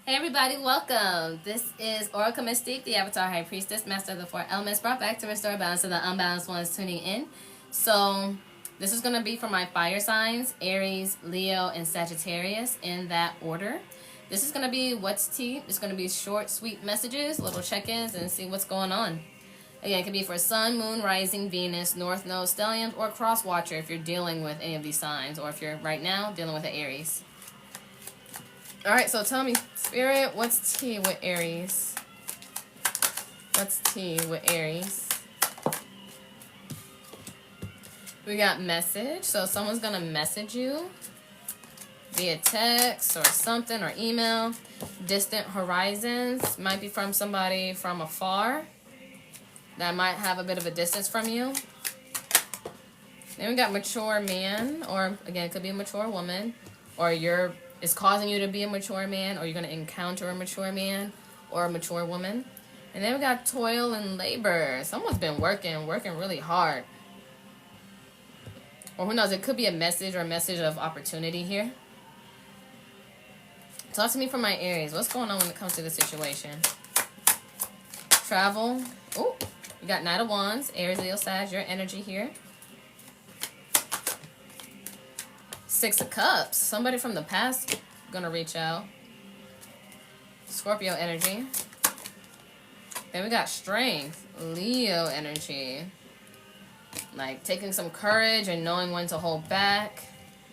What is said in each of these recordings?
Hey everybody, welcome. This is Oracle Mystique, the Avatar High Priestess, Master of the Four Elements, brought back to restore balance to the unbalanced ones tuning in. So, this is going to be for my fire signs, Aries, Leo, and Sagittarius, in that order. This is going to be what's tea. It's going to be short, sweet messages, little check-ins, and see what's going on. Again, it can be for Sun, Moon, Rising, Venus, North Node, Stellium, or Cross Watcher if you're dealing with any of these signs, or if you're right now dealing with an Aries. Alright, so tell me, Spirit, what's tea with Aries? What's tea with Aries? We got message. So someone's going to message you via text or something or email. Distant horizons. Might be from somebody from afar that might have a bit of a distance from you. Then we got mature man, or again, it could be a mature woman, or it's causing you to be a mature man, or you're going to encounter a mature man or a mature woman. And then we got toil and labor. Someone's been working really hard. Or who knows, it could be a message or a message of opportunity here. Talk to me from my Aries. What's going on when it comes to the situation? Travel. Oh, we got Knight of Wands, Aries, Leo, Sag, your energy here. Six of Cups. Somebody from the past gonna reach out. Scorpio energy. Then we got Strength. Leo energy. Like taking some courage and knowing when to hold back.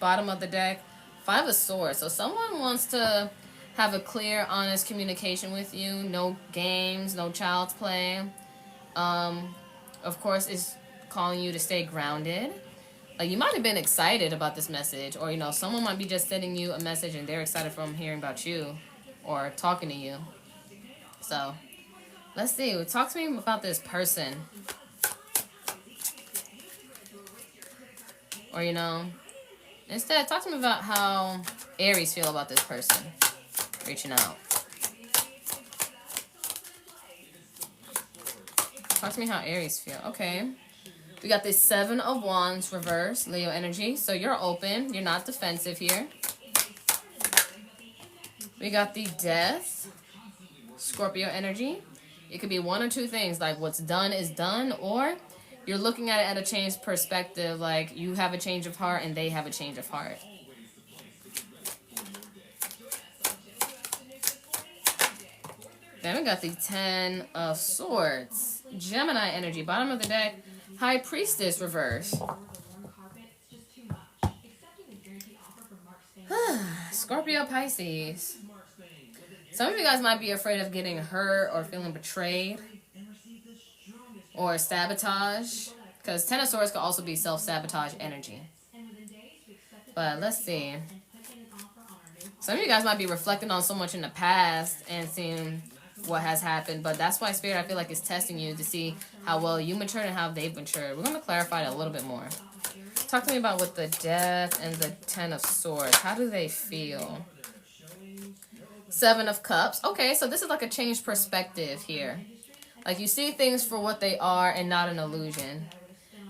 Bottom of the deck. Five of Swords. So someone wants to have a clear, honest communication with you. No games, no child's play. Of course, is calling you to stay grounded. You might have been excited about this message, or someone might be just sending you a message and they're excited from hearing about you or talking to you. So let's see. Talk to me about this person. Or instead, talk to me about how Aries feel about this person reaching out. Talk to me how Aries feel. Okay. We got this Seven of Wands reverse, Leo energy. So you're open. You're not defensive here. We got the Death, Scorpio energy. It could be one or two things. Like what's done is done. Or you're looking at it at a changed perspective. Like you have a change of heart and they have a change of heart. Then we got the Ten of Swords, Gemini energy. Bottom of the deck. High Priestess reverse. Scorpio, Pisces. Some of you guys might be afraid of getting hurt or feeling betrayed or sabotage, because Ten of Swords could also be self-sabotage energy. But let's see. Some of you guys might be reflecting on so much in the past and seeing what has happened, but that's why Spirit, I feel like, is testing you to see how well you matured and how they've matured. We're going to clarify it a little bit more. Talk to me about with the Death and the Ten of Swords. How do they feel? Seven of Cups. Okay, so this is like a changed perspective here. Like you see things for what they are and not an illusion.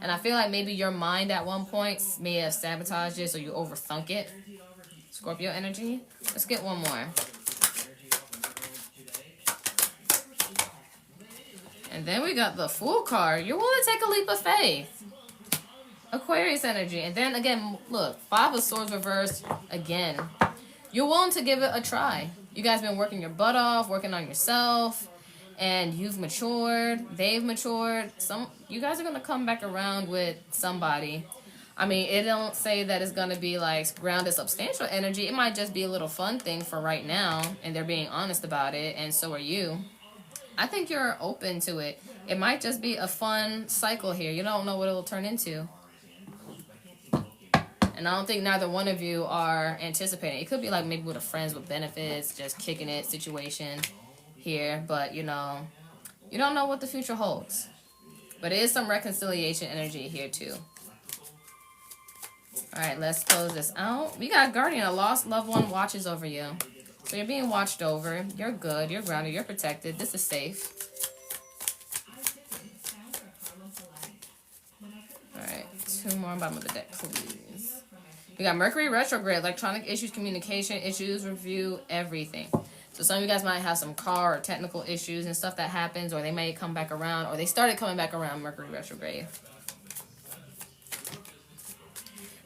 And I feel like maybe your mind at one point may have sabotaged it, so you overthunk it. Scorpio energy. Let's get one more. And then we got the Fool card. You're willing to take a leap of faith. Aquarius energy. And then again, look, Five of Swords reversed again. You're willing to give it a try. You guys been working your butt off, working on yourself, and you've matured. They've matured. You guys are going to come back around with somebody. I mean, it don't say that it's going to be like grounded substantial energy. It might just be a little fun thing for right now, and they're being honest about it, and so are you. I think you're open to it. It might just be a fun cycle here. You don't know what it will turn into. And I don't think neither one of you are anticipating. It could be like maybe with a friends with benefits, just kicking it situation here. But, you don't know what the future holds. But it is some reconciliation energy here too. All right, let's close this out. We got Guardian. A lost loved one watches over you. So you're being watched over. You're good. You're grounded. You're protected. This is safe. All right. Two more bottom of the deck, please. We got Mercury retrograde, electronic issues, communication issues, review, everything. So some of you guys might have some car or technical issues and stuff that happens, or they may come back around, or they started coming back around Mercury retrograde.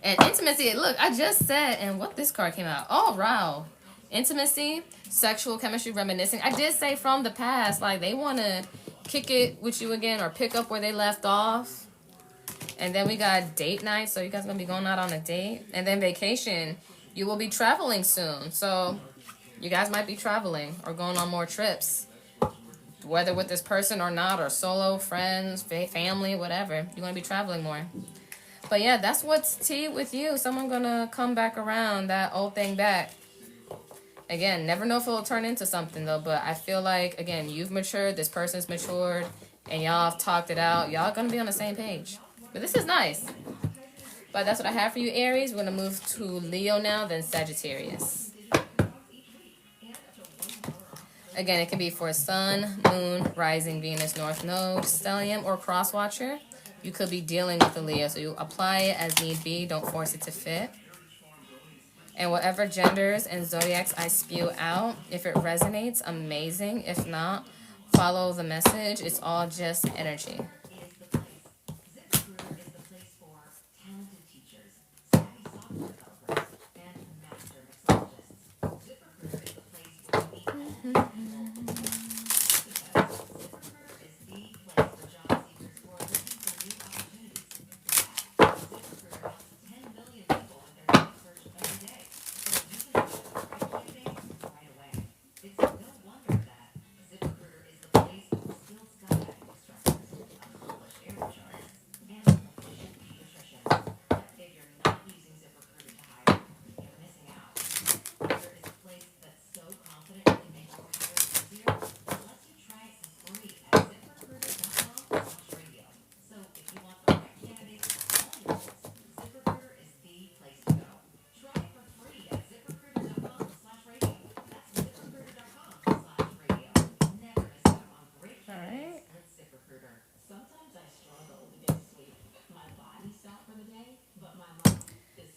And intimacy, look, I just said, and what this card came out. Oh, wow. Intimacy, sexual chemistry, reminiscing. I did say from the past, like they want to kick it with you again or pick up where they left off. And then we got date night, so you guys are going to be going out on a date. And then vacation, you will be traveling soon. So you guys might be traveling or going on more trips. Whether with this person or not, or solo, friends, family, whatever. You're going to be traveling more. But yeah, that's what's tea with you. Someone gonna come back around, that old thing back. Again, never know if it'll turn into something though, but I feel like, again, you've matured, this person's matured, and y'all have talked it out. Y'all gonna be on the same page. But this is nice. But that's what I have for you, Aries. We're gonna move to Leo now, then Sagittarius. Again, it can be for Sun, Moon, Rising, Venus, North Node, Stellium, or Cross Watcher. You could be dealing with a Leo, so you apply it as need be. Don't force it to fit. And whatever genders and zodiacs I spew out, if it resonates, amazing. If not, follow the message. It's all just energy.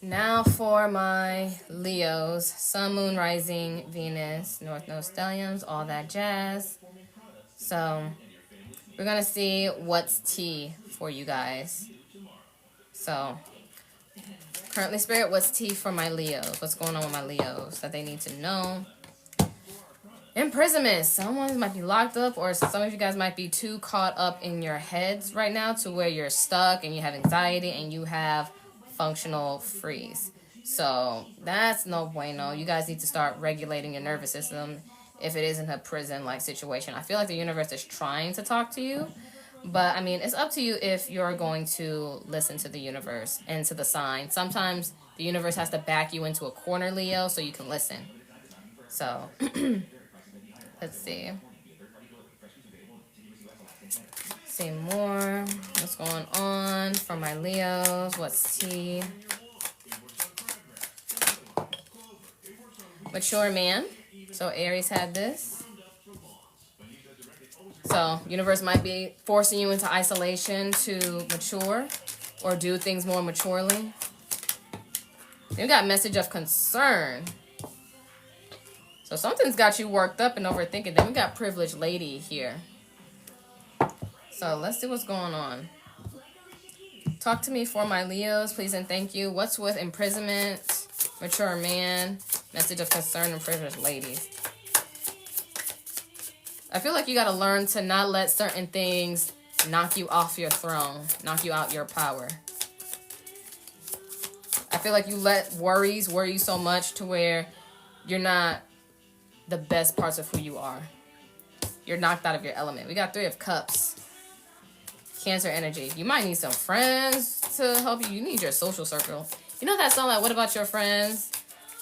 Now for my Leos, Sun, Moon, Rising, Venus, North Node, Stelliums, all that jazz. So we're going to see what's tea for you guys. So currently, Spirit, what's tea for my Leos? What's going on with my Leos that they need to know? Imprisonment. Someone might be locked up, or some of you guys might be too caught up in your heads right now to where you're stuck and you have anxiety and you have functional freeze. So that's no bueno. You guys need to start regulating your nervous system if it isn't a prison-like situation. I feel like the universe is trying to talk to you, but I mean, it's up to you if you're going to listen to the universe and to the sign. Sometimes the universe has to back you into a corner, Leo, so you can listen. So let's see. See more. What's going on for my Leos? What's tea? Mature man. So Aries had this. So universe might be forcing you into isolation to mature or do things more maturely. Then we got message of concern. So something's got you worked up and overthinking. Then we got privileged lady here. So let's see what's going on. Talk to me for my Leos, please and thank you. What's with imprisonment, mature man, message of concern, and privileged ladies? I feel like you got to learn to not let certain things knock you off your throne, knock you out your power. I feel like you let worries worry you so much to where you're not the best parts of who you are. You're knocked out of your element. We got 3 of Cups. Cancer energy. You might need some friends to help you. You need your social circle. You know that song like, what about your friends?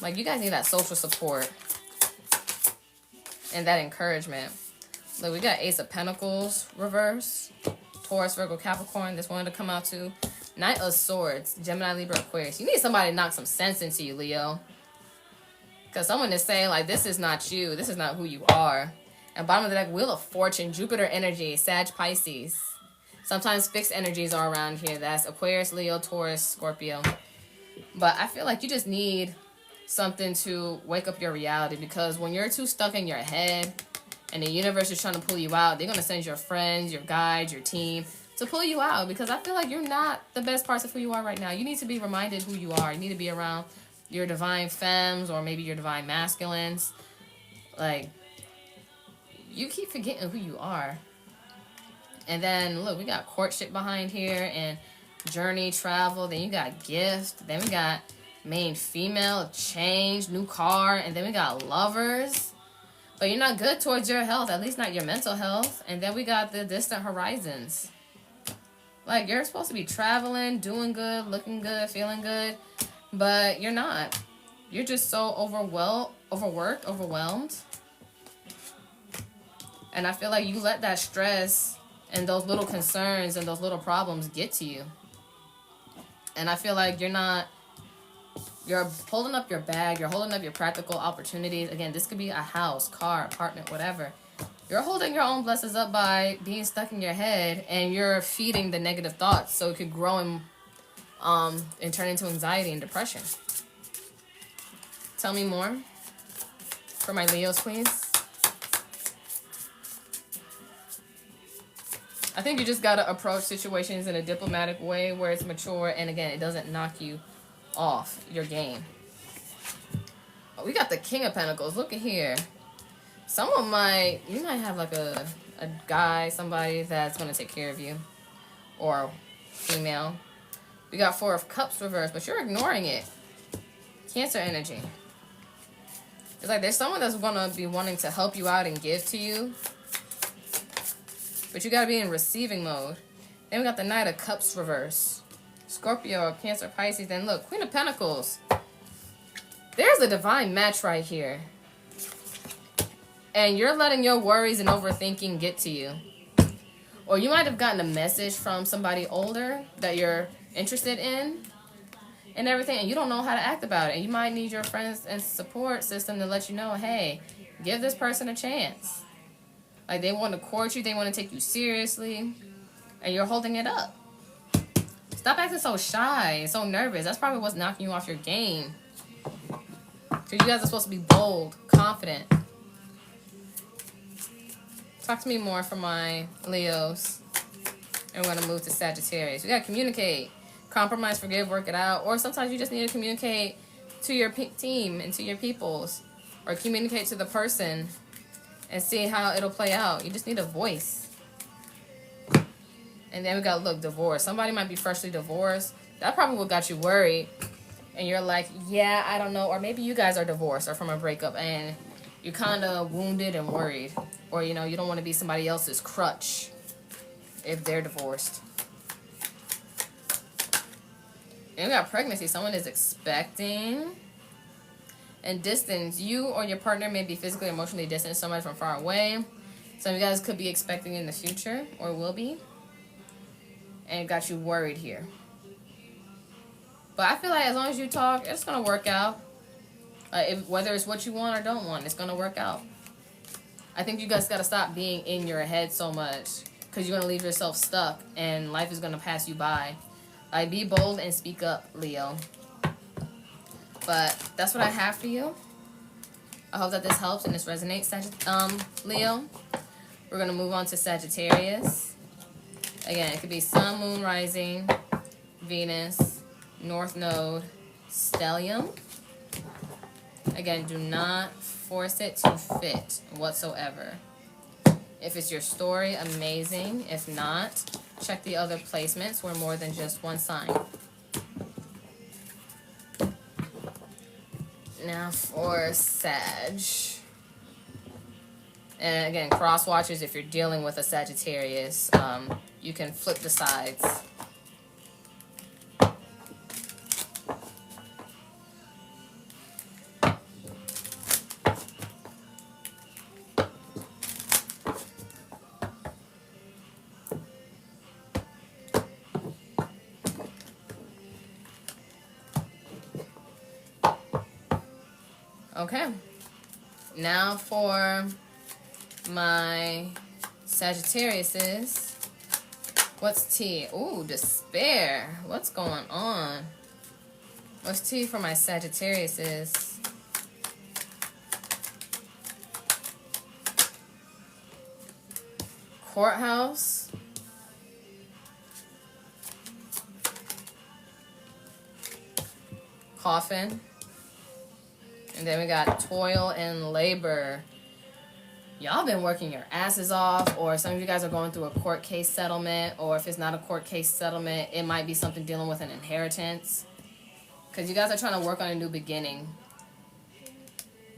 Like, you guys need that social support and that encouragement. Look, we got Ace of Pentacles reverse. Taurus, Virgo, Capricorn. This wanted to come out too. Knight of Swords. Gemini, Libra, Aquarius. You need somebody to knock some sense into you, Leo. Because someone is saying, like, this is not you. This is not who you are. And bottom of the deck, Wheel of Fortune. Jupiter energy. Sag, Pisces. Sometimes fixed energies are around here. That's Aquarius, Leo, Taurus, Scorpio. But I feel like you just need something to wake up your reality, because when you're too stuck in your head and the universe is trying to pull you out, they're going to send your friends, your guides, your team to pull you out, because I feel like you're not the best parts of who you are right now. You need to be reminded who you are. You need to be around your divine femmes or maybe your divine masculines. Like, you keep forgetting who you are. And then, look, we got courtship behind here and journey, travel. Then you got gift. Then we got main female, change, new car. And then we got lovers. But you're not good towards your health, at least not your mental health. And then we got the distant horizons. Like, you're supposed to be traveling, doing good, looking good, feeling good. But you're not. You're just so overworked, overwhelmed. And I feel like you let that stress and those little concerns and those little problems get to you. And I feel like you're holding up your bag, you're holding up your practical opportunities. Again, this could be a house, car, apartment, whatever. You're holding your own blessings up by being stuck in your head, and you're feeding the negative thoughts so it could grow and turn into anxiety and depression. Tell me more for my Leos, please. I think you just got to approach situations in a diplomatic way where it's mature, and again, it doesn't knock you off your game. Oh, we got the King of Pentacles. Look at here. You might have like a guy, somebody that's going to take care of you, or female. We got Four of Cups reversed, but you're ignoring it. Cancer energy. It's like there's someone that's going to be wanting to help you out and give to you, but you got to be in receiving mode. Then we got the Knight of Cups reverse. Scorpio, Cancer, Pisces. Then look, Queen of Pentacles. There's a divine match right here. And you're letting your worries and overthinking get to you. Or you might have gotten a message from somebody older that you're interested in and everything, and you don't know how to act about it. And you might need your friends and support system to let you know, hey, give this person a chance. Like, they want to court you, they want to take you seriously, and you're holding it up. Stop acting so shy and so nervous. That's probably what's knocking you off your game. Because you guys are supposed to be bold, confident. Talk to me more for my Leos. And we're going to move to Sagittarius. We got to communicate. Compromise, forgive, work it out. Or sometimes you just need to communicate to your team and to your peoples. Or communicate to the person and see how it'll play out. You just need a voice. And then we got, look, divorce. Somebody might be freshly divorced. That probably what got you worried. And you're like, yeah, I don't know. Or maybe you guys are divorced or from a breakup and you're kind of wounded and worried. Or, you know, you don't want to be somebody else's crutch if they're divorced. And we got pregnancy. Someone is expecting. And distance. You or your partner may be physically or emotionally distant, somebody from far away. Some of you guys could be expecting in the future or will be. And it got you worried here. But I feel like as long as you talk, it's going to work out. Whether it's what you want or don't want, it's going to work out. I think you guys got to stop being in your head so much, because you're going to leave yourself stuck and life is going to pass you by. Like, be bold and speak up, Leo. But that's what I have for you. I hope that this helps and this resonates, Leo. We're going to move on to Sagittarius. Again, it could be Sun, Moon, Rising, Venus, North Node, Stellium. Again, do not force it to fit whatsoever. If it's your story, amazing. If not, check the other placements. We're more than just one sign. Now for Sag. And again, cross watchers, if you're dealing with a Sagittarius, you can flip the sides. Okay, now for my Sagittariuses. What's T? Ooh, despair. What's going on? What's T for my Sagittariuses? Courthouse. Coffin. And then we got toil and labor. Y'all been working your asses off, or some of you guys are going through a court case settlement, or if it's not a court case settlement, it might be something dealing with an inheritance. Because you guys are trying to work on a new beginning.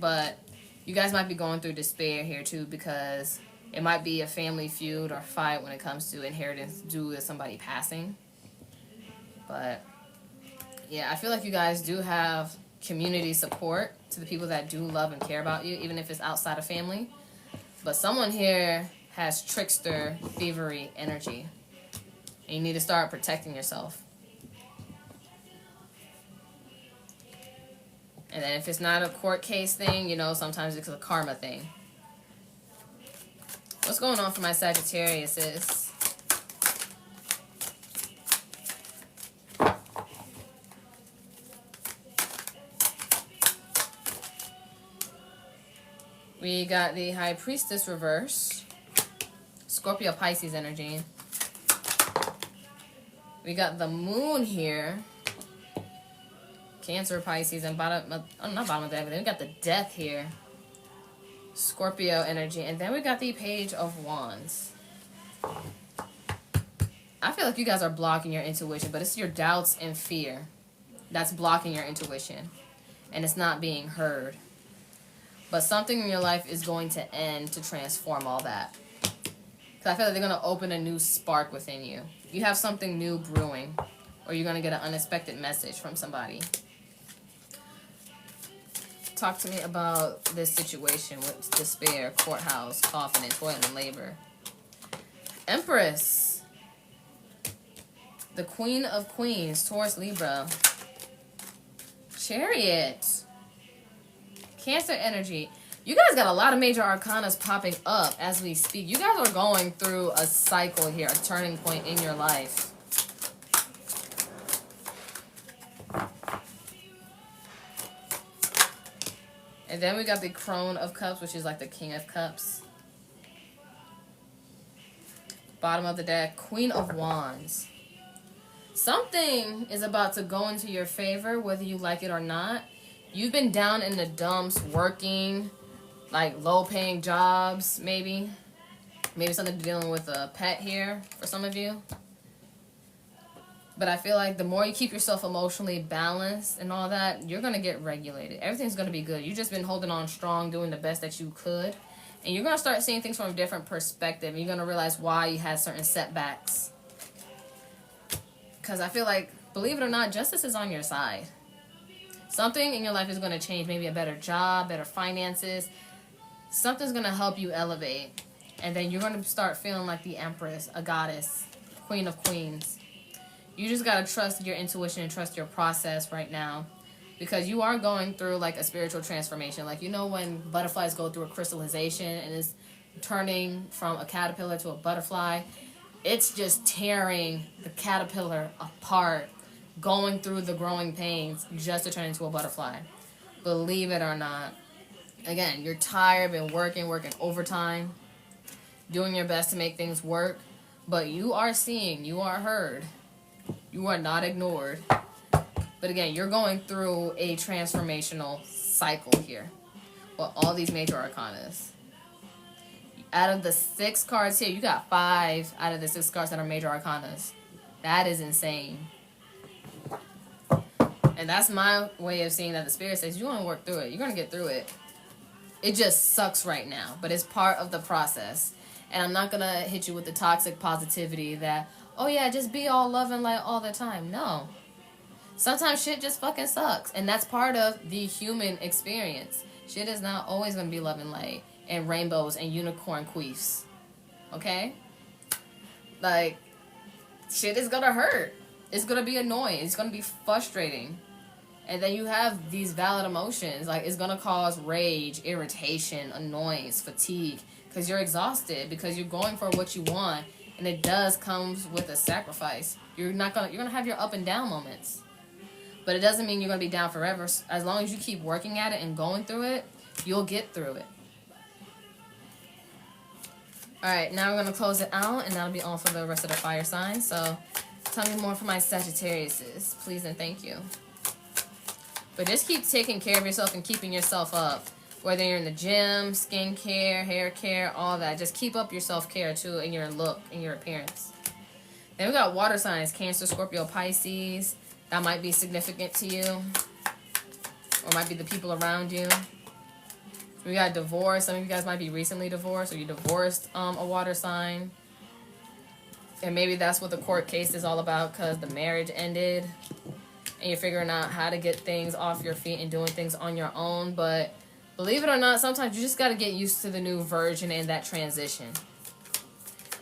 But you guys might be going through despair here too, because it might be a family feud or fight when it comes to inheritance due to somebody passing. But yeah, I feel like you guys do have community support to the people that do love and care about you, even if it's outside of family. But someone here has trickster, thievery energy. And you need to start protecting yourself. And then if it's not a court case thing, you know, sometimes it's a karma thing. What's going on for my Sagittarius is... we got the High Priestess reverse. Scorpio Pisces energy. We got the Moon here. Cancer Pisces and not bottom of that, but then we got the Death here. Scorpio energy. And then we got the Page of Wands. I feel like you guys are blocking your intuition, but it's your doubts and fear that's blocking your intuition. And it's not being heard. But something in your life is going to end to transform all that. Because I feel like they're going to open a new spark within you. You have something new brewing. Or you're going to get an unexpected message from somebody. Talk to me about this situation with despair, courthouse, coffin, and toil and labor. Empress. The Queen of Queens, Taurus, Libra. Chariot. Cancer energy. You guys got a lot of major arcanas popping up as we speak. You guys are going through a cycle here, a turning point in your life. And then we got the Crone of Cups, which is like the King of Cups. Bottom of the deck, Queen of Wands. Something is about to go into your favor, whether you like it or not. You've been down in the dumps working, like low-paying jobs, maybe. Maybe something dealing with a pet here for some of you. But I feel like the more you keep yourself emotionally balanced and all that, you're going to get regulated. Everything's going to be good. You've just been holding on strong, doing the best that you could. And you're going to start seeing things from a different perspective. And you're going to realize why you had certain setbacks. Because I feel like, believe it or not, justice is on your side. Something in your life is going to change. Maybe a better job, better finances. Something's going to help you elevate. And then you're going to start feeling like the Empress, a goddess, Queen of Queens. You just got to trust your intuition and trust your process right now. Because you are going through like a spiritual transformation. Like, you know when butterflies go through a crystallization and is turning from a caterpillar to a butterfly? It's just tearing the caterpillar apart, going through the growing pains just to turn into a butterfly. Believe it or not. Again, you're tired, been working overtime, doing your best to make things work. But you are seen, you are heard. You are not ignored. But again, you're going through a transformational cycle here. Well, all these major arcanas. Out of the 6 cards here, you got 5 out of the 6 cards that are major arcanas. That is insane. And that's my way of seeing that the Spirit says you're going to work through it. You're going to get through it. It just sucks right now, but it's part of the process. And I'm not going to hit you with the toxic positivity that, oh yeah, just be all love and light all the time. No. Sometimes shit just fucking sucks. And that's part of the human experience. Shit is not always going to be love and light and rainbows and unicorn queefs. Okay? Like, shit is going to hurt. It's going to be annoying. It's going to be frustrating. And then you have these valid emotions. Like, it's going to cause rage, irritation, annoyance, fatigue. Because you're exhausted. Because you're going for what you want. And it does comes with a sacrifice. You're going to have your up and down moments. But it doesn't mean you're going to be down forever. As long as you keep working at it and going through it, you'll get through it. Alright, now we're going to close it out, and that'll be all for the rest of the fire signs. So, tell me more for my Sagittariuses, please and thank you. But just keep taking care of yourself and keeping yourself up. Whether you're in the gym, skincare, hair care, all that. Just keep up your self-care, too, in your look, in your appearance. Then we got water signs, Cancer, Scorpio, Pisces. That might be significant to you. Or might be the people around you. We got divorce. Some of you guys might be recently divorced, or you divorced a water sign. And maybe that's what the court case is all about, because the marriage ended. And you're figuring out how to get things off your feet and doing things on your own. But believe it or not, sometimes you just got to get used to the new version and that transition.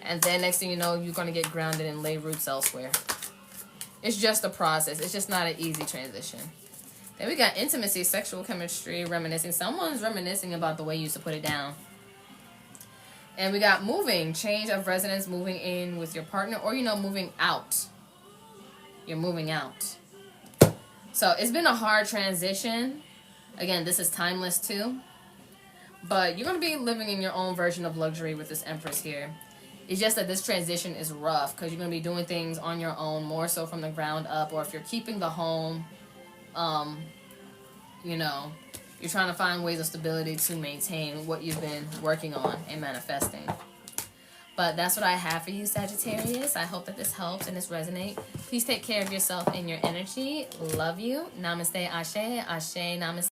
And then next thing you know, you're going to get grounded and lay roots elsewhere. It's just a process. It's just not an easy transition. Then we got intimacy, sexual chemistry, reminiscing. Someone's reminiscing about the way you used to put it down. And we got moving, change of residence, moving in with your partner, or, you know, moving out. You're moving out. So it's been a hard transition. Again, this is timeless too. But you're going to be living in your own version of luxury with this Empress here. It's just that this transition is rough because you're going to be doing things on your own, more so from the ground up. Or if you're keeping the home, you know, you're trying to find ways of stability to maintain what you've been working on and manifesting. But that's what I have for you, Sagittarius. I hope that this helps and this resonates. Please take care of yourself and your energy. Love you. Namaste, Ashe. Ashe, namaste.